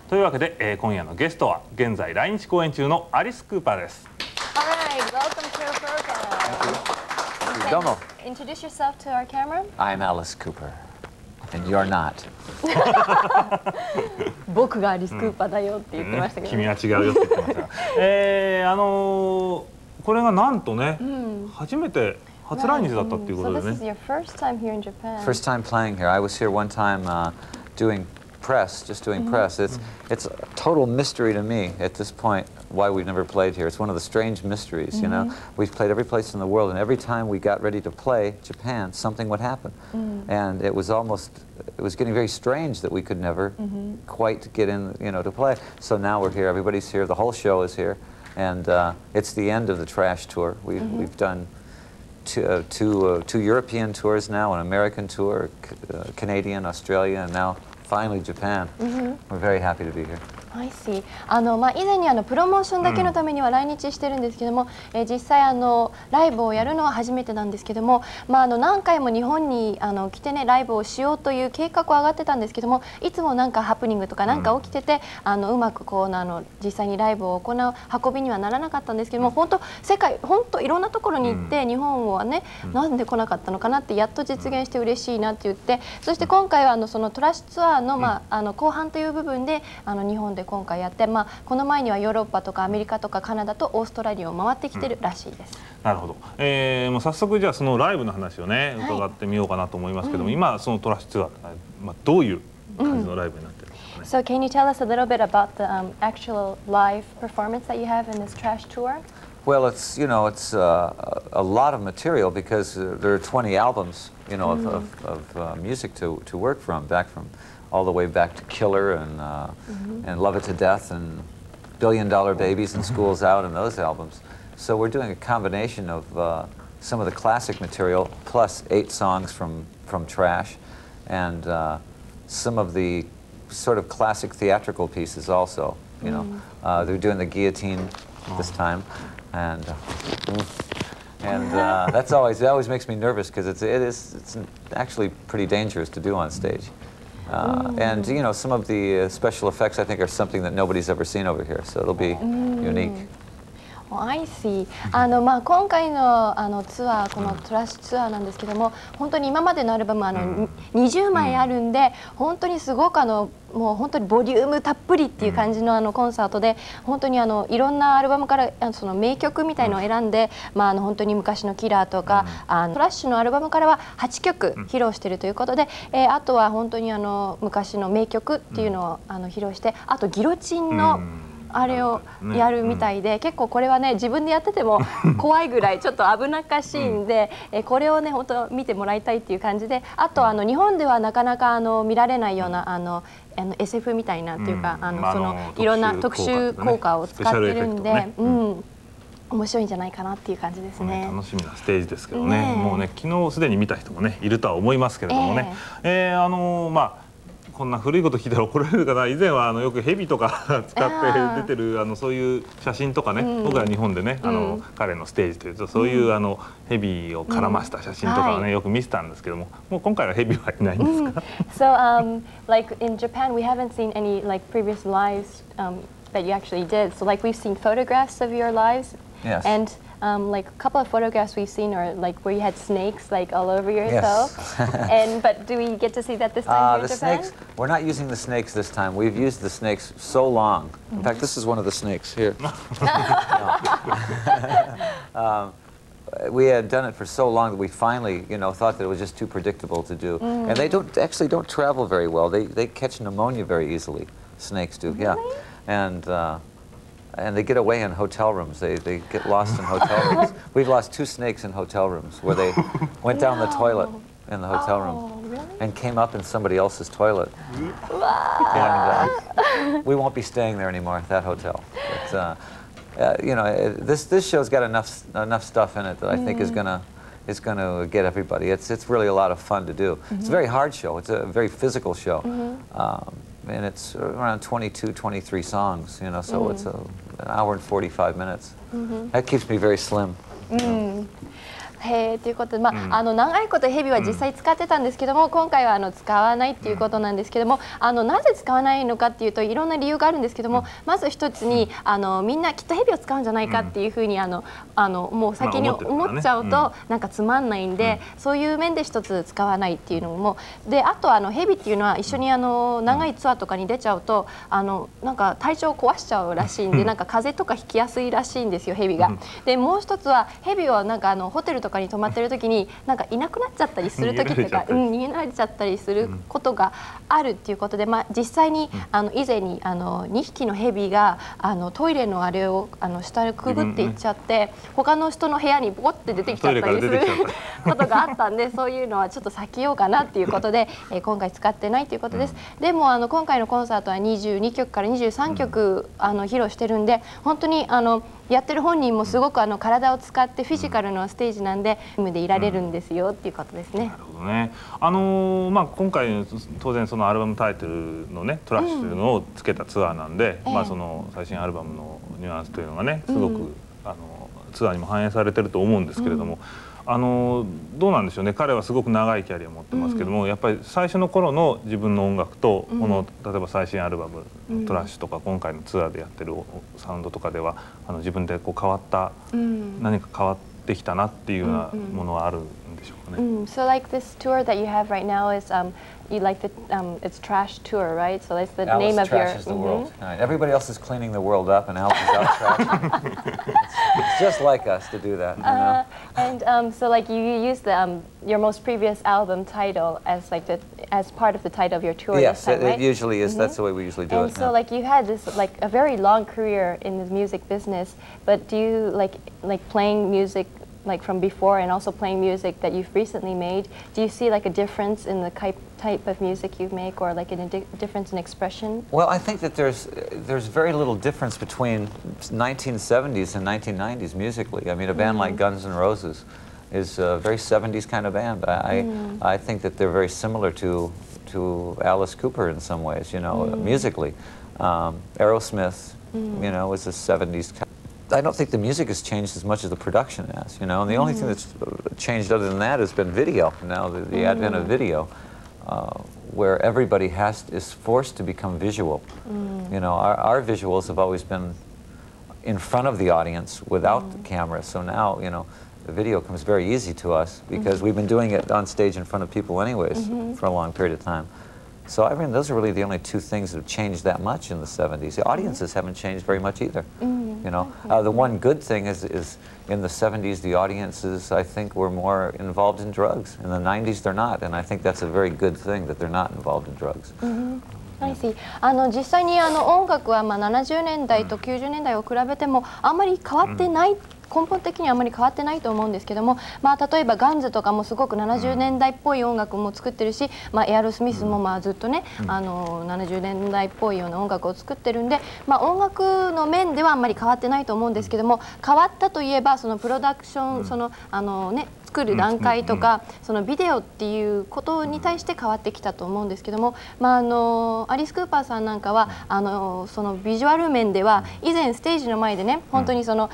というわけで、今夜のゲストは現在来日公演中のアリス・クーパーです。Alright, welcome to our program. Domo. Introduce yourself to our camera. I'm Alice Cooper, and you're not. 僕がアリス・クーパーだよって言ってましたけど、君は違うよって言ってました。これがなんとね、初めて初来日だったっていうことでね。So this is your first time here in Japan. First time playing here. I was here one time doing press, just doing press. It's a total mystery to me at this point why we've never played here. It's one of the strange mysteries, you know. We've played every place in the world, and every time we got ready to play Japan, something would happen. And it was getting very strange that we could never quite get in, you know, to play. So now we're here, everybody's here, the whole show is here, and it's the end of the Trash tour. We've done two European tours now, an American tour, Canadian, Australia, and now finally Japan. We're very happy to be here. I see. 以前にプロモーションだけのためには来日してるんですけども、実際ライブをやるのは初めてなんですけども、何回も日本に来てねライブをしようという計画は上がってたんですけども、いつもなんかハプニングとかなんか起きてて、うまくこう実際にライブを行う運びにはならなかったんですけども、本当世界本当いろんなところに行って日本はね、なんで来なかったのかなってやっと実現して嬉しいなって言って、そして今回はそのトラッシュツアーの後半という部分で日本で今回やって、この前にはヨーロッパとかアメリカとかカナダとオーストラリアを回ってきてるらしいです。なるほど。もう早速じゃあそのライブの話をね伺ってみようかなと思いますけども、今そのトラッシュツアーどういう感じのライブになってるんですかね。So can you tell us a little bit about the actual live performance that you have in this Trash tour? Well, it's a lot of material because there are 20 albums, you know, of music to work from, all the way back to Killer and Love It to Death and Billion Dollar Babies and School's Out and those albums. So we're doing a combination of some of the classic material plus 8 songs from Trash and some of the sort of classic theatrical pieces also. You know, they're doing the Guillotine this time, and that always makes me nervous because it's actually pretty dangerous to do on stage. And you know, some of the special effects I think are something that nobody's ever seen over here, so it'll be unique. I see. 今回のツアー、このトラッシュツアーなんですけども、本当に今までのアルバム20枚あるんで、本当にすごくもう本当にボリュームたっぷりっていう感じのコンサートで、本当にいろんなアルバムからその名曲みたいのを選んで、本当に昔のキラーとかトラッシュのアルバムからは8曲披露しているということで、あとは本当に昔の名曲っていうのを披露して、あとギロチンのあれをやるみたいで、結構これはね自分でやってても怖いぐらいちょっと危なっかしいんで、これをね本当見てもらいたいっていう感じで、あと日本ではなかなか見られないようなSF みたいなっていうかそのいろんな特殊効果を使ってるんで、面白いんじゃないかなっていう感じですね。楽しみなステージですけどね、もうね昨日すでに見た人もねいるとは思いますけれどもね、こんな古いこと聞いたら怒られるかな。以前はよくヘビとか使って出てるそういう写真とかね、僕ら日本でね彼のステージというとそういうヘビを絡ました写真とかはねよく見せたんですけども、もう今回はヘビはいないんですか。So like in Japan we haven't seen any like previous lives that you actually did. So like we've seen photographs of your lives. Yes. And like a couple of photographs we've seen are like where you had snakes like all over yourself. Yes. But do we get to see that this time here in Japan? Snakes, we're not using the snakes this time. We've used the snakes so long. In fact, this is one of the snakes here. We had done it for so long that we finally, you know, thought that it was just too predictable to do. And they don't travel very well. They catch pneumonia very easily. Snakes do, yeah. And they get away in hotel rooms. They get lost in hotel rooms. We've lost 2 snakes in hotel rooms where they went down the toilet in the hotel room and came up in somebody else's toilet. And we won't be staying there anymore, that hotel. But, you know, this show's got enough stuff in it that I think is gonna get everybody. It's really a lot of fun to do. It's a very hard show. It's a very physical show. And it's around 22, 23 songs, you know, so it's an hour and 45 minutes. That keeps me very slim. へーということで、まあ長いことヘビは実際使ってたんですけども、今回は使わないっていうことなんですけども、なぜ使わないのかっていうといろんな理由があるんですけども、まず一つにみんなきっとヘビを使うんじゃないかっていうふうにもう先に思っちゃうとなんかつまんないんで、そういう面で一つ使わないっていうのもで、あとヘビっていうのは一緒に長いツアーとかに出ちゃうとなんか体調を壊しちゃうらしいんで、なんか風邪とかひきやすいらしいんですよ、ヘビが。でもう一つはヘビをなんかホテルとかに泊まってる時になんかいなくなっちゃったりする時とか逃げられちゃったりすることがあるっていうことで、実際に以前に2匹のヘビがトイレのあれを下にくぐっていっちゃって、他の人の部屋にボコって出てきちゃったりすることがあったんで、そういうのはちょっと避けようかなっていうことで今回使ってないということです。でも今回のコンサートは22曲から23曲披露してるんで、本当にやってる本人もすごく体を使ってフィジカルのステージなんででいられるんですよっていうことですね。なるほどね。今回当然そのアルバムタイトルのねトラッシュというのをつけたツアーなんで、その最新アルバムのニュアンスというのがねすごくツアーにも反映されてると思うんですけれども。どうなんでしょうね、彼はすごく長いキャリアを持ってますけども、やっぱり最初の頃の自分の音楽とこの例えば最新アルバム「トラッシュ」とか今回のツアーでやってるサウンドとかでは自分で変わった何か変わってきたなっていうようなものはあるんでしょうかね。So like this tour that you have right now is you like the it's Trash Tour, right? So that's the name of your. Trashes the world. Everybody else is cleaning the world up, and Alice is out trashing. It's just like us to do that. And so like you use your most previous album title as as part of the title of your tour. Yes, this time, right? it usually is. That's the way we usually do it. And so like you had this like a very long career in the music business, but do you like playing music like from before and also playing music that you've recently made? Do you see like a difference in the type of music you make, or like a difference in expression? Well, I think that there's very little difference between 1970s and 1990s musically. I mean, a band like Guns N' Roses is a very 70s kind of band. I think that they're very similar to Alice Cooper in some ways, you know, musically. Aerosmith, you know, is a 70s kind. I don't think the music has changed as much as the production has, you know, and the only thing that's changed other than that has been video. Now the advent of video, where everybody is forced to become visual. You know, our visuals have always been in front of the audience without the camera, so now, you know, the video comes very easy to us because we've been doing it on stage in front of people anyways for a long period of time. So I mean, those are really the only two things that have changed that much in the 70s. The audiences haven't changed very much either. You know, the one good thing is in the 70s, the audiences, I think, were more involved in drugs. In the 90s, they're not, and I think that's a very good thing that they're not involved in drugs. I see. 実際に音楽は70年代と90年代を比べてもあんまり変わってない。根本的にはあまり変わってないと思うんですけども、例えばガンズとかもすごく70年代っぽい音楽も作ってるし、エアロスミスもずっとね、70年代っぽいような音楽を作ってるんで、音楽の面ではあんまり変わってないと思うんですけども、変わったといえばそのプロダクション作る段階とかそのビデオっていうことに対して変わってきたと思うんですけども、アリス・クーパーさんなんかはそのビジュアル面では以前ステージの前でね本当にその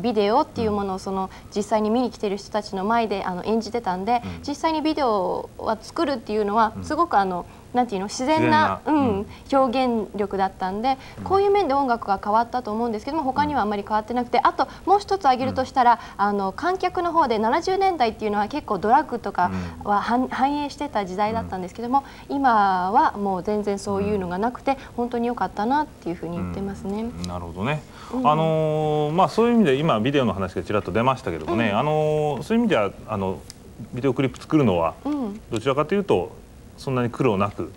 ビデオっていうものを実際に見に来てる人たちの前で演じてたんで、実際にビデオは作るっていうのはすごくなんていうの自然な表現力だったんで、こういう面で音楽が変わったと思うんですけども、他にはあんまり変わってなくて、あともう一つ挙げるとしたら観客の方で70年代っていうのは結構ドラッグとかは反映してた時代だったんですけども、今はもう全然そういうのがなくて本当に良かったなっていうふうに言ってますね。なるほどね。そういう意味で今ビデオの話がちらっと出ましたけどもね、そういう意味ではビデオクリップ作るのはどちらかというとそんなに苦労なく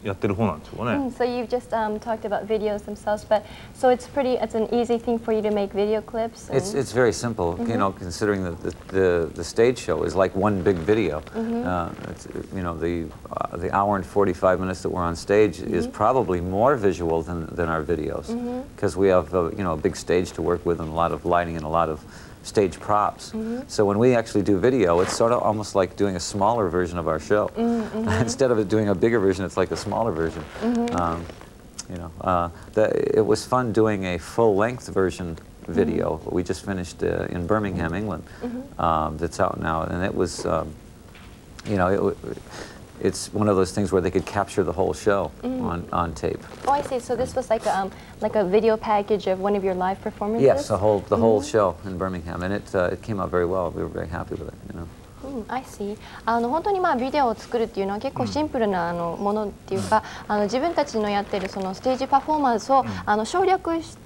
やってる方なんでしょうかね。So you've just talked about videos themselves, but so it's an easy thing for you to make video clips. It's very simple, you know, considering that the stage show is like one big video. You know, the hour and 45 minutes that we're on stage is probably more visual than our videos, because we have you know, a big stage to work with and a lot of lighting and a lot of stage props. So when we actually do video, it's sort of almost like doing a smaller version of our show. Instead of it doing a bigger version, it's like a smaller version. You know, it was fun doing a full-length version video. We just finished in Birmingham, England. That's out now, and it was, you know, it's one of those things where they could capture the whole show on tape. Oh, I see. So this was like a video package of one of your live performances? Yes, the whole show in Birmingham, and it came out very well. We were very happy with it, you know. I see. 本当にビデオを作るっていうのは結構シンプルなものっていうか、自分たちのやってるそのステージパフォーマンスを省略して、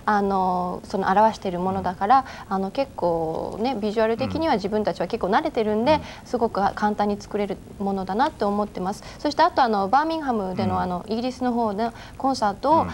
その表しているものだから、結構ねビジュアル的には自分たちは結構慣れてるんで、すごく簡単に作れるものだなって思ってます。そしてあとバーミンハムでのイギリスの方のコンサートを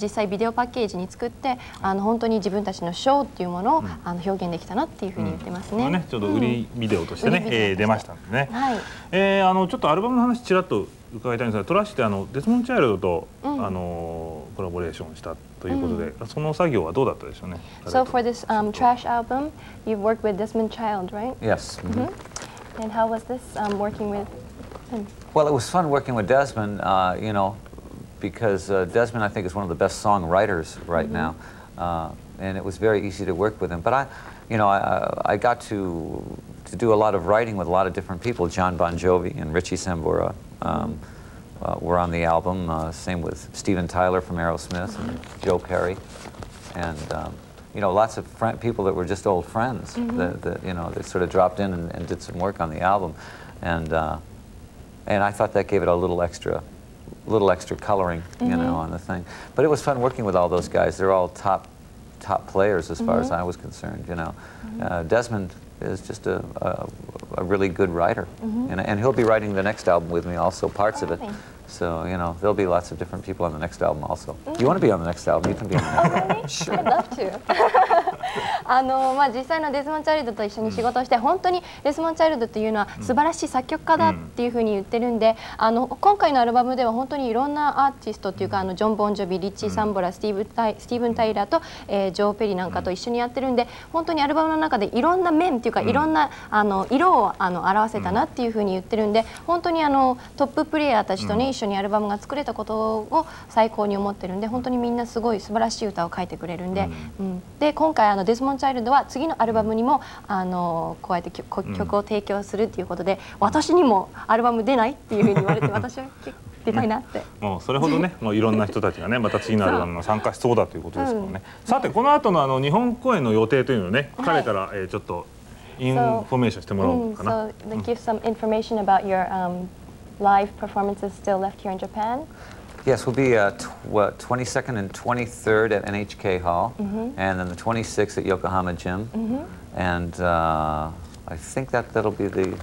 実際ビデオパッケージに作って、本当に自分たちのショーっていうものを表現できたなっていうふうに言ってますね。ちょうど売りビデオとしてね出ましたんでね。ちょっとアルバムの話ちらっと伺いたいんですが、トラッシュってデスモンド・チャイルドとコラボレーションしたということで、その作業はどうだったでしょうね。So for this Trash album, you've worked with Desmond Child, right? Yes. And how was this working with him? Well, it was fun working with Desmond, you know, because Desmond I think is one of the best songwriters right now, and it was very easy to work with him. But I got to do a lot of writing with a lot of different people. John Bon Jovi and Richie Sambora were on the album. Same with Steven Tyler from Aerosmith and Joe Perry, and you know, lots of people that were just old friends that you know, that sort of dropped in and did some work on the album, and I thought that gave it a little extra coloring, you know, on the thing. But it was fun working with all those guys. They're all top players as far as I was concerned, you know. Desmond is just a really good writer, and he'll be writing the next album with me also, parts of it. So, you know, there'll be lots of different people on the next album also. You want to be on the next album, you can be on the next album. Sure. I'd love to. 実際のデスモンド・チャイルドと一緒に仕事をして、本当にデスモンド・チャイルドっていうのは素晴らしい作曲家だっていうふうに言ってるんで、今回のアルバムでは本当にいろんなアーティストっていうか、ジョン・ボン・ジョビ、リッチー・サンボラ、スティーブン・タイラーと、ジョー・ペリなんかと一緒にやってるんで、本当にアルバムの中でいろんな面っていうか、いろんな色を表せたなっていうふうに言ってるんで、本当にトッププレイヤーたちとね一緒にアルバムが作れたことを最高に思ってるんで、本当にみんなすごい素晴らしい歌を書いてくれるんで、で今回デスモンド・チャイルドは次のアルバムにもこうやって曲を提供するっていうことで、私にもアルバム出ないっていうふうに言われて、私は出たいなって。もうそれほどね、もういろんな人たちがね、また次のアルバムに参加しそうだということですからね。さてこの後の日本公演の予定というのをね、彼からちょっとインフォメーションしてもらおうかな。So give some information about your live performances still left here in Japan. Yes, we'll be 22nd and 23rd at NHK Hall, and then the 26th at Yokohama Gym, and I think that'll be the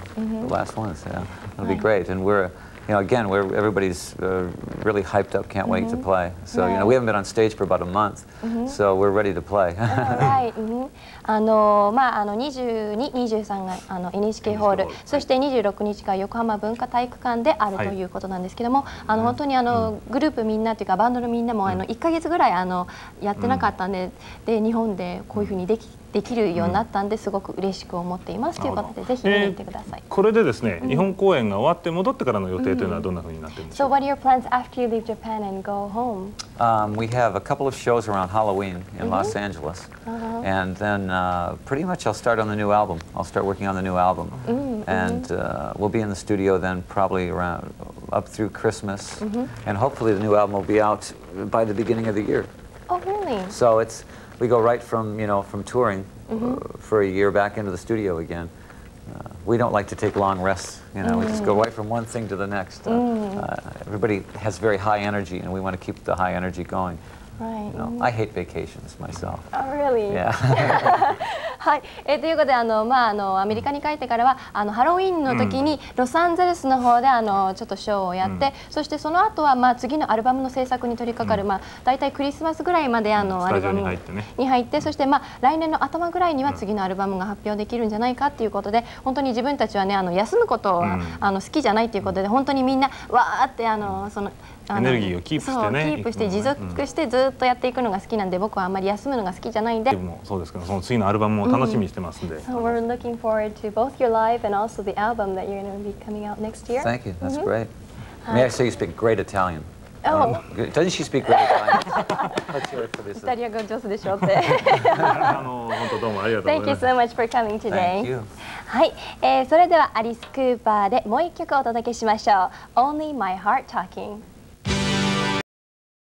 last ones. Yeah, it'll be great, and we're, you know, again, everybody's really hyped up, can't wait to play. So you know, we haven't been on stage for about a month, so we're ready to play. Right. 22、23がNHK ホール、そして26日が横浜文化体育館であるということなんですけども、本当にグループみんなというかバンドのみんなも1ヶ月ぐらいやってなかったんで、日本でこういうふうにできるようになったんで、すごく嬉しく思っていますということで、ぜひ見に行ってください。これでですね、日本公演が終わって戻ってからの予定というのはどんなふうになってるんでしょうか。So what are your plans after you leave Japan and go home? We have a couple of shows around Halloween in Los Angeles, and then pretty much I'll start on the new album. I'll start working on the new album, and we'll be in the studio then probably around up through Christmas, and hopefully the new album will be out by the beginning of the year. Oh, really? So we go right from from touring for a year back into the studio again. We don't like to take long rests, you know. We just go right from one thing to the next. Everybody has very high energy, and we want to keep the high energy going. Right. You know, I hate vacations myself. Oh, really? Yeah. はい、ということでアメリカに帰ってからはハロウィンの時にロサンゼルスの方でちょっとショーをやって、そしてその後は次のアルバムの制作に取り掛かる、だいたいクリスマスぐらいまでアルバムに入って、そして来年の頭ぐらいには次のアルバムが発表できるんじゃないかっていうことで、本当に自分たちはね休むことは好きじゃないっていうことで、本当にみんなわーってそのエネルギーをキープしてね、キープして持続してずっとやっていくのが好きなんで、僕はあんまり休むのが好きじゃないんで。でもそうですけど、その次のアルバムも楽しみにしてますんで。So we're looking forward to both your live and also the album that you're going to be coming out next year. Thank you. That's great. May I say you speak great Italian? Oh. Doesn't she speak really fine? Let's hear it for イ this. タリア語上手でしょって。本当どうもありがとう Thank ござ you います。 so much for coming today. Thank you. はい、それではアリス・クーパーでもう一曲お届けしましょう。Only My Heart Talking。